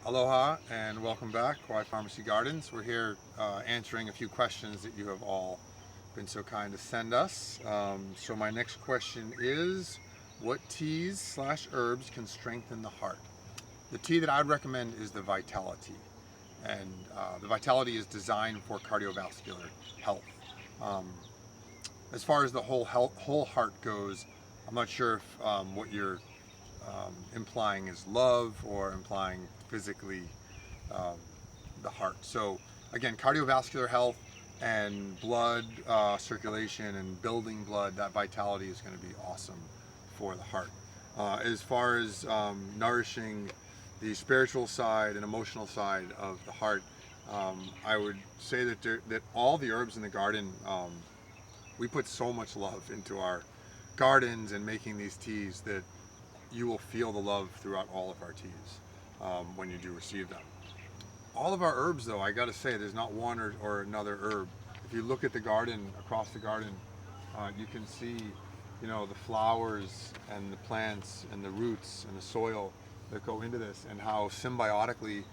Aloha and welcome back, Kauai Farmacy Gardens. We're here answering a few questions that you have all been so kind to send us. So my next question is, what teas slash herbs can strengthen the heart? The tea that I would recommend is the Vitality. And the Vitality is designed for cardiovascular health. Um, as far as the whole heart goes, I'm not sure if what you're implying is love or implying physically um, the heart. So again, cardiovascular health and blood circulation and building blood, that Vitality is going to be awesome for the heart. As far as nourishing the spiritual side and emotional side of the heart, I would say that all the herbs in the garden, we put so much love into our gardens and making these teas that you will feel the love throughout all of our teas when you do receive them. All of our herbs, though, I got to say, there's not one or another herb. If you look at the garden, across the garden, you can see, the flowers and the plants and the roots and the soil that go into this, and how symbiotically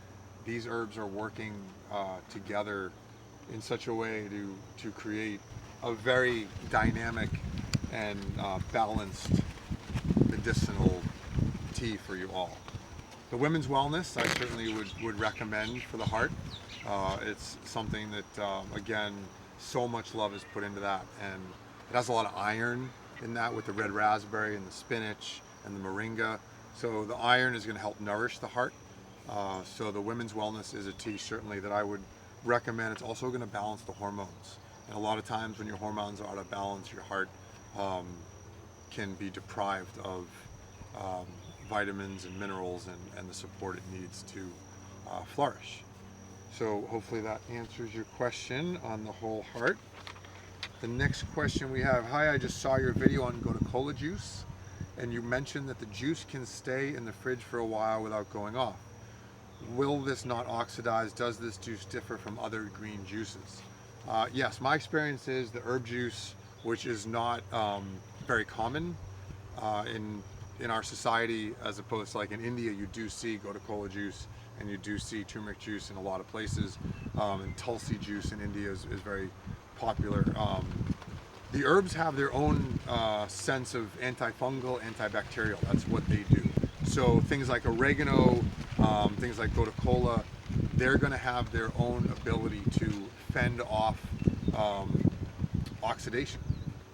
these herbs are working together in such a way to create a very dynamic and balanced medicinal tea for you all. The women's wellness, I certainly would recommend for the heart. It's something that, again, so much love is put into that, and it has a lot of iron in that with the red raspberry and the spinach and the moringa. So the iron is going to help nourish the heart. So the women's wellness is a tea certainly that I would recommend. It's also going to balance the hormones. And a lot of times when your hormones are out of balance, your heart can be deprived of vitamins and minerals and the support it needs to flourish. So hopefully that answers your question on the whole heart. The next question we have, hi, I just saw your video on Coca-Cola juice, and you mentioned that the juice can stay in the fridge for a while without going off. Will this not oxidize? Does this juice differ from other green juices? Yes, my experience is the herb juice, which is not very common in our society, as opposed to like in India, you do see Coca-Cola juice and you do see turmeric juice in a lot of places, and Tulsi juice in India is very popular. The herbs have their own sense of antifungal, antibacterial. That's what they do. So things like oregano, things like Coca-Cola, they're going to have their own ability to fend off oxidation.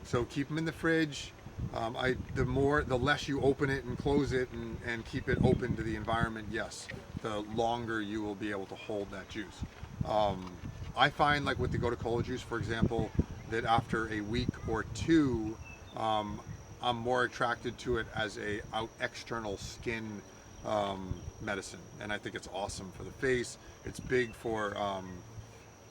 So keep them in the fridge. The less you open it and close it and keep it open to the environment, yes, the longer you will be able to hold that juice. I find, like with the Coca-Cola juice, for example, that after a week or two, I'm more attracted to it as a external skin medicine, and I think it's awesome for the face. It's big for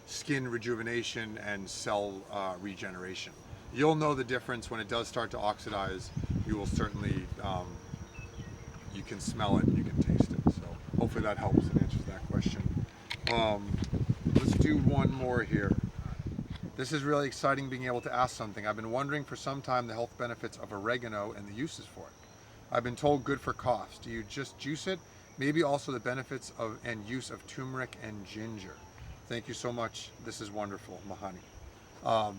skin rejuvenation and cell regeneration. You'll know the difference when it does start to oxidize. You will certainly, you can smell it and you can taste it. So hopefully that helps and answers that question. Let's do one more here. This is really exciting being able to ask something. I've been wondering for some time the health benefits of oregano and the uses for it. I've been told good for coughs. Do you just juice it? Maybe also the benefits of and use of turmeric and ginger. Thank you so much. This is wonderful, Mahani.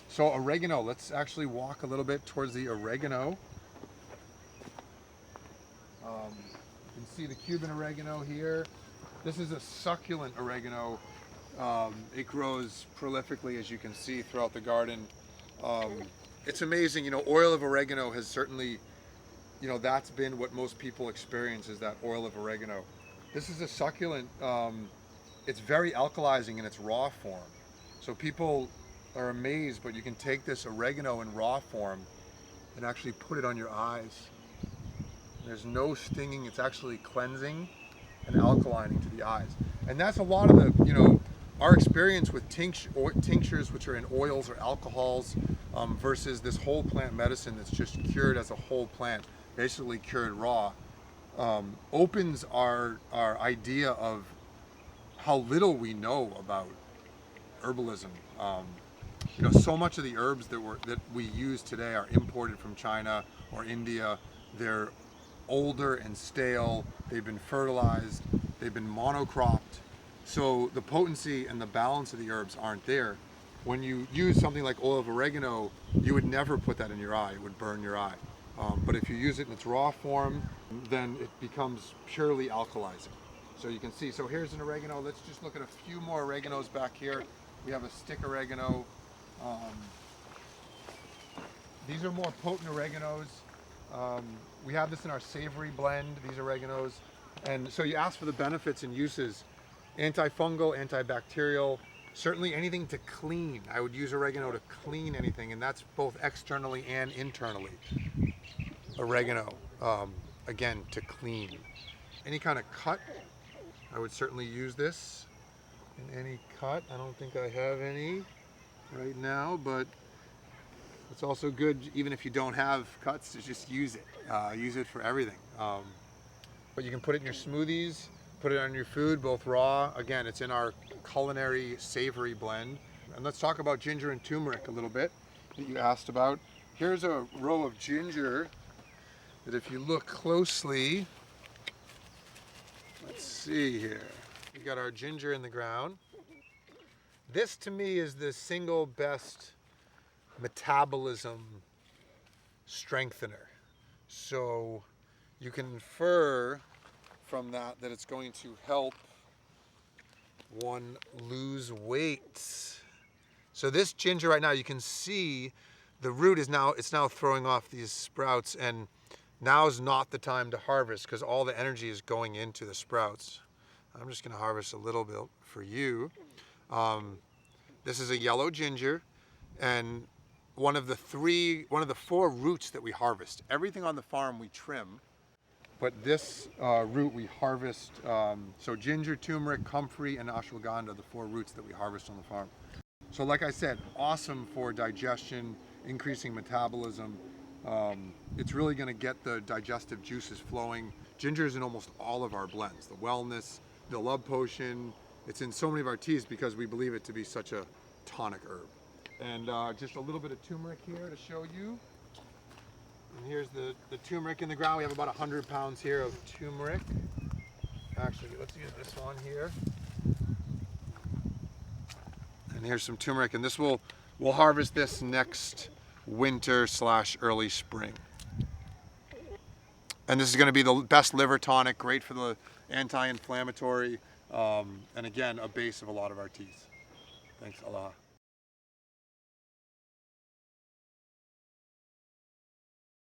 So oregano, let's actually walk a little bit towards the oregano. You can see the Cuban oregano here. This is a succulent oregano. It grows prolifically, as you can see, throughout the garden. It's amazing, oil of oregano has certainly, that's been what most people experience, is that oil of oregano. This is a succulent. It's very alkalizing in its raw form. So people are amazed, but you can take this oregano in raw form and actually put it on your eyes. There's no stinging. It's actually cleansing and alkalining to the eyes. And that's a lot of the, our experience with tinctures, which are in oils or alcohols, versus this whole plant medicine that's just cured as a whole plant, basically cured raw, opens our idea of how little we know about herbalism. So much of the herbs that we use today are imported from China or India. They're older and stale, they've been fertilized, they've been monocropped. So the potency and the balance of the herbs aren't there. When you use something like oil of oregano, you would never put that in your eye, it would burn your eye. But if you use it in its raw form, then it becomes purely alkalizing. So you can see, so here's an oregano. Let's just look at a few more oreganos back here. We have a stick oregano. These are more potent oreganos. We have this in our savory blend, these oreganos. And so you ask for the benefits and uses. Antifungal, antibacterial, certainly anything to clean. I would use oregano to clean anything, and that's both externally and internally. Oregano, again, to clean. Any kind of cut, I would certainly use this in any cut. I don't think I have any right now, but it's also good, even if you don't have cuts, to just use it. Use it for everything. But you can put it in your smoothies, put it on your food, both raw. Again, it's in our culinary savory blend. And let's talk about ginger and turmeric a little bit that you asked about. Here's a row of ginger that if you look closely, let's see here. We got our ginger in the ground. This to me is the single best metabolism strengthener. So you can infer from that it's going to help one lose weight. So this ginger right now, you can see the root is now throwing off these sprouts, and now is not the time to harvest because all the energy is going into the sprouts. I'm just going to harvest a little bit for you. This is a yellow ginger, and one of the four roots that we harvest. Everything on the farm we trim, but this root we harvest. So ginger, turmeric, comfrey, and ashwagandha, the four roots that we harvest on the farm. So like I said, awesome for digestion, increasing metabolism. It's really going to get the digestive juices flowing. Ginger is in almost all of our blends. The wellness, the love potion. It's in so many of our teas because we believe it to be such a tonic herb. And just a little bit of turmeric here to show you. And here's the turmeric in the ground. We have about 100 pounds here of turmeric. Actually, let's use this one here. And here's some turmeric, and this we'll harvest this next winter / early spring. And this is going to be the best liver tonic, great for the anti-inflammatory, and again, a base of a lot of our teas. Thanks, aloha.